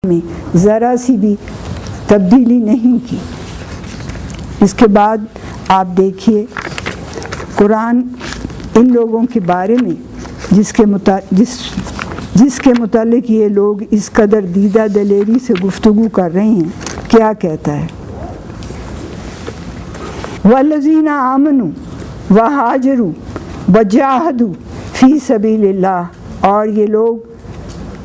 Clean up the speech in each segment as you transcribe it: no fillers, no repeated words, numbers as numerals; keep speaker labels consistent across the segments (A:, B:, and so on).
A: میں ذرا سی بھی تبدیلی نہیں کی۔ اس کے بعد آپ دیکھیے قرآن ان لوگوں کے بارے میں جس کے متعلق یہ لوگ اس قدر دیدہ دلیری سے گفتگو کر رہے ہیں، کیا کہتا ہے؟ وَالَّذِينَ آمَنُوا وَهَاجَرُوا وَجَاهَدُوا فِي سَبِيلِ اللَّهِ، اور یہ لوگ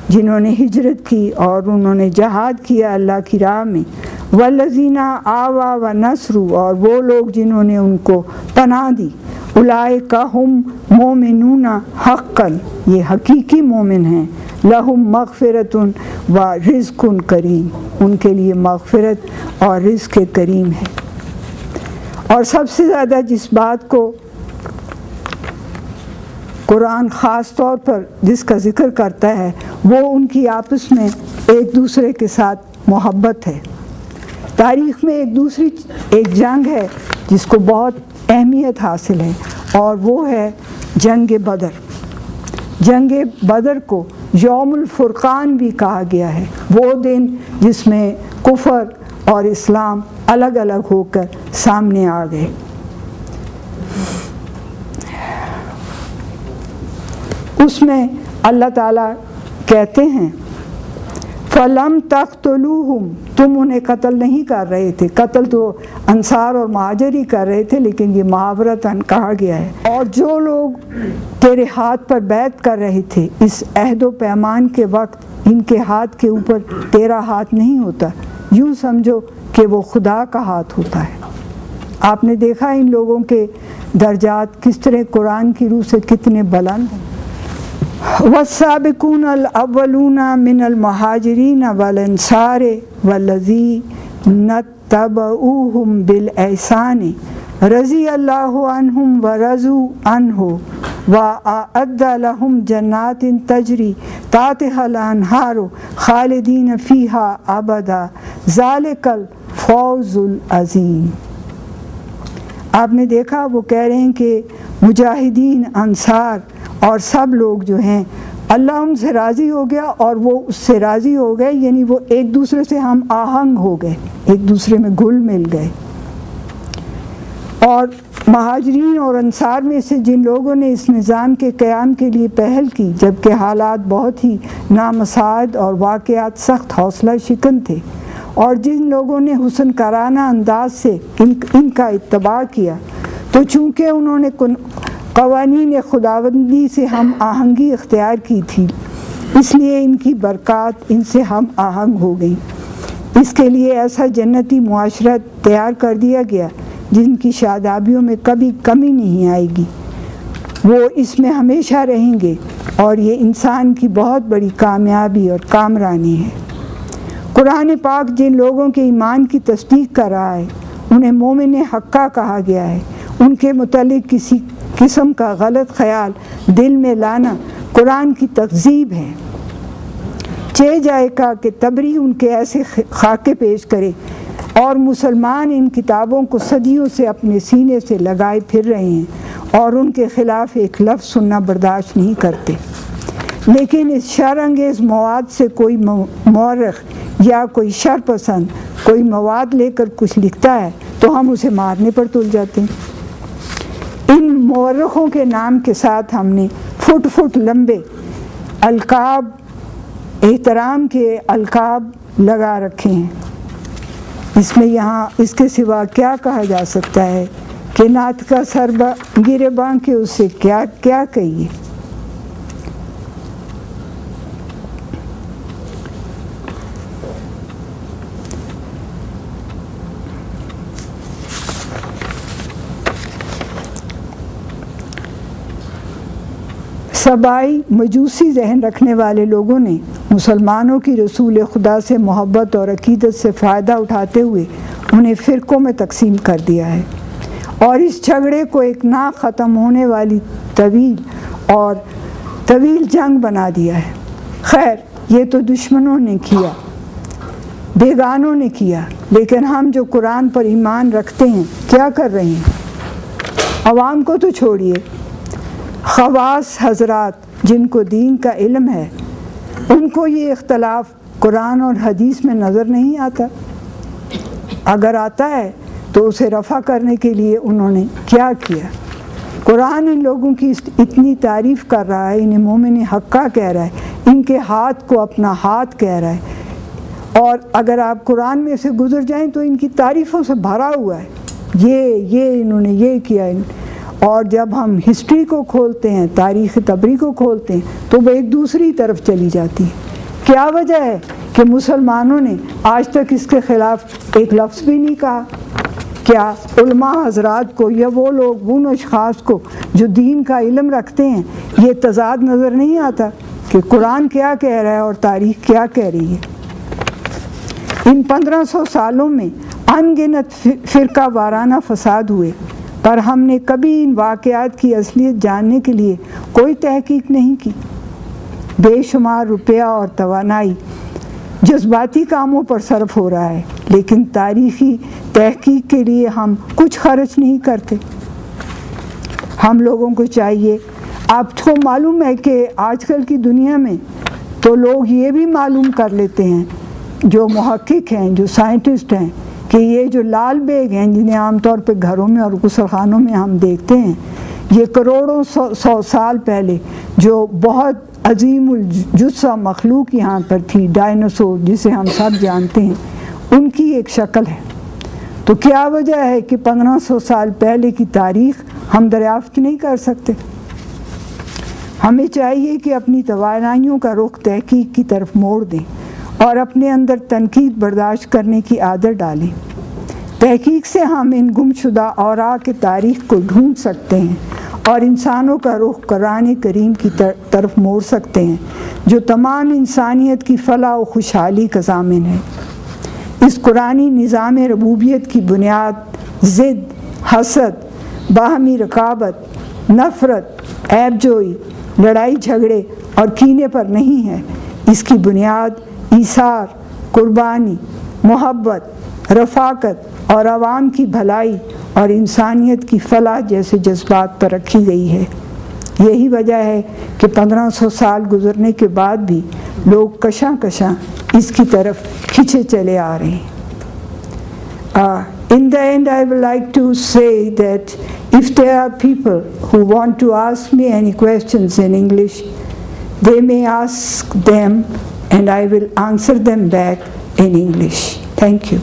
A: جنہوں نے ہجرت کی اور انہوں نے جہاد کیا اللہ کی راہ میں، وَالَّذِينَ آوَوا وَنَصْرُوا، اور وہ لوگ جنہوں نے ان کو پناہ دی، اولئک ہم مومنون حقا، یہ حقیقی مومن ہیں، لہم مغفرۃ و رزق کریم، ان کے لیے مغفرت اور رزق کریم ہے۔ اور سب سے زیادہ جس بات کو قرآن خاص طور پر جس کا ذکر کرتا ہے وہ ان کی آپس میں ایک دوسرے کے ساتھ محبت ہے۔ تاریخ میں ایک جنگ ہے جس کو بہت اہمیت حاصل ہے، اور وہ ہے جنگ بدر۔ جنگ بدر کو یوم الفرقان بھی کہا گیا ہے، وہ دن جس میں کفر اور اسلام الگ الگ ہو کر سامنے آ گئے۔ اس میں اللہ تعالیٰ کہتے ہیں فَلَمْ تَقْتُلُوهُمْ، تم انہیں قتل نہیں کر رہے تھے، قتل تو انصار اور مہاجر ہی کر رہے تھے، لیکن یہ محاورتاً کہا گیا ہے۔ اور جو لوگ تیرے ہاتھ پر بیعت کر رہے تھے اس عہد و پیمان کے وقت، ان کے ہاتھ کے اوپر تیرا ہاتھ نہیں ہوتا، یوں سمجھو کہ وہ خدا کا ہاتھ ہوتا ہے۔ آپ نے دیکھا ان لوگوں کے درجات کس طرح قرآن کی روح سے کتنے بلند ہیں۔ والسابقون الاولون من المہاجرین والانصار والذین اتبعوہم بالاحسان رضی اللہ عنہم ورضوا عنہ وأعد لهم جنات تجری تحتها الانہار خالدین فیہا ابدا ذالک الفوز العظیم۔ آپ نے دیکھا وہ کہہ رہے ہیں کہ مجاہدین، انصار اور سب لوگ جو ہیں اللہ ان سے راضی ہو گیا اور وہ اس سے راضی ہو گئے، یعنی وہ ایک دوسرے سے ہم آہنگ ہو گئے، ایک دوسرے میں گھل مل گئے۔ اور مہاجرین اور انصار میں سے جن لوگوں نے اس نظام کے قیام کے لیے پہل کی جبکہ حالات بہت ہی نامساعد اور واقعات سخت حوصلہ شکن تھے، اور جن لوگوں نے حسن کارانہ انداز سے ان کا اتباع کیا، تو چونکہ انہوں نے قوانین خداوندی سے ہم آہنگی اختیار کی تھی، اس لیے ان کی برکات ان سے ہم آہنگ ہو گئی۔ اس کے لیے ایسا جنتی معاشرت تیار کر دیا گیا جن کی شادابیوں میں کبھی کمی نہیں آئے گی، وہ اس میں ہمیشہ رہیں گے، اور یہ انسان کی بہت بڑی کامیابی اور کامرانی ہے۔ قرآن پاک جن لوگوں کے ایمان کی تصدیق کر رہا ہے انہیں مومن حقہ کہا گیا ہے۔ ان کے متعلق کسی قسم کا غلط خیال دل میں لانا قرآن کی تکذیب ہے۔ چہ جائے کا کہ تبری ان کے ایسے خاکے پیش کرے، اور مسلمان ان کتابوں کو صدیوں سے اپنے سینے سے لگائے پھر رہے ہیں اور ان کے خلاف ایک لفظ سننا برداشت نہیں کرتے۔ لیکن اس شر انگیز مواد سے کوئی مورخ یا کوئی شر پسند کوئی مواد لے کر کچھ لکھتا ہے تو ہم اسے مارنے پر تل جاتے ہیں۔ ان مورخوں کے نام کے ساتھ ہم نے فٹ فٹ لمبے القاب، احترام کے القاب لگا رکھے ہیں۔ اس میں یہاں اس کے سوا کیا کہا جا سکتا ہے کہ نعت کا سر گریباں کے اس سے کیا کہیے۔ سبائی مجوسی ذہن رکھنے والے لوگوں نے مسلمانوں کی رسول خدا سے محبت اور عقیدت سے فائدہ اٹھاتے ہوئے انہیں فرقوں میں تقسیم کر دیا ہے، اور اس جھگڑے کو ایک نہ ختم ہونے والی طویل جنگ بنا دیا ہے۔ خیر یہ تو دشمنوں نے کیا، بیگانوں نے کیا، لیکن ہم جو قرآن پر ایمان رکھتے ہیں کیا کر رہے ہیں؟ عوام کو تو چھوڑیے، خواص حضرات جن کو دین کا علم ہے ان کو یہ اختلاف قرآن اور حدیث میں نظر نہیں آتا؟ اگر آتا ہے تو اسے رفع کرنے کے لیے انہوں نے کیا کیا؟ قرآن ان لوگوں کی اتنی تعریف کر رہا ہے، انہیں مومن حقہ کہہ رہا ہے، ان کے ہاتھ کو اپنا ہاتھ کہہ رہا ہے، اور اگر آپ قرآن میں سے گزر جائیں تو ان کی تعریفوں سے بھرا ہوا ہے، یہ انہوں نے یہ کیا۔ اور جب ہم ہسٹری کو کھولتے ہیں، تاریخ طبری کو کھولتے ہیں، تو وہ ایک دوسری طرف چلی جاتی ہے۔ کیا وجہ ہے کہ مسلمانوں نے آج تک اس کے خلاف ایک لفظ بھی نہیں کہا؟ کیا علماء حضرات کو یا وہ لوگ، ان اشخاص کو جو دین کا علم رکھتے ہیں، یہ تضاد نظر نہیں آتا کہ قرآن کیا کہہ رہا ہے اور تاریخ کیا کہہ رہی ہے؟ ان 1500 سالوں میں ان گنت فرقہ وارانہ فساد ہوئے، پر ہم نے کبھی ان واقعات کی اصلیت جاننے کے لیے کوئی تحقیق نہیں کی۔ بے شمار روپیہ اور توانائی جذباتی کاموں پر صرف ہو رہا ہے، لیکن تاریخی تحقیق کے لیے ہم کچھ خرچ نہیں کرتے۔ ہم لوگوں کو چاہیے، آپ کو معلوم ہے کہ آج کل کی دنیا میں تو لوگ یہ بھی معلوم کر لیتے ہیں، جو محقق ہیں، جو سائنٹسٹ ہیں، کہ یہ جو لال بیگ ہیں جنہیں عام طور پہ گھروں میں اور غسل خانوں میں ہم دیکھتے ہیں، یہ کروڑوں سو سال پہلے جو بہت عظیم الجثہ مخلوق یہاں پر تھی، ڈائناسور جسے ہم سب جانتے ہیں، ان کی ایک شکل ہے۔ تو کیا وجہ ہے کہ 1500 سال پہلے کی تاریخ ہم دریافت نہیں کر سکتے؟ ہمیں چاہیے کہ اپنی توانائیوں کا رخ تحقیق کی طرف موڑ دیں اور اپنے اندر تنقید برداشت کرنے کی عادت ڈالیں۔ تحقیق سے ہم ان گمشدہ اوراق کی تاریخ کو ڈھونڈ سکتے ہیں اور انسانوں کا رخ قرآن کریم کی طرف موڑ سکتے ہیں، جو تمام انسانیت کی فلاح و خوشحالی کا ضامن ہے۔ اس قرآنی نظام ربوبیت کی بنیاد ضد، حسد، باہمی رقابت، نفرت، عیب جوئی، لڑائی جھگڑے اور کینے پر نہیں ہے۔ اس کی بنیاد ایثار، قربانی، محبت، رفاقت اور عوام کی بھلائی اور انسانیت کی فلاح جیسے جذبات پر رکھی گئی ہے۔ یہی وجہ ہے کہ 1500 سال گزرنے کے بعد بھی لوگ کشاں کشاں اس کی طرف کھنچے چلے آ رہے ہیں۔ In the end, I would like to say that if there are people who want to ask me any questions in English, they may ask them and I will answer them back in English. Thank you.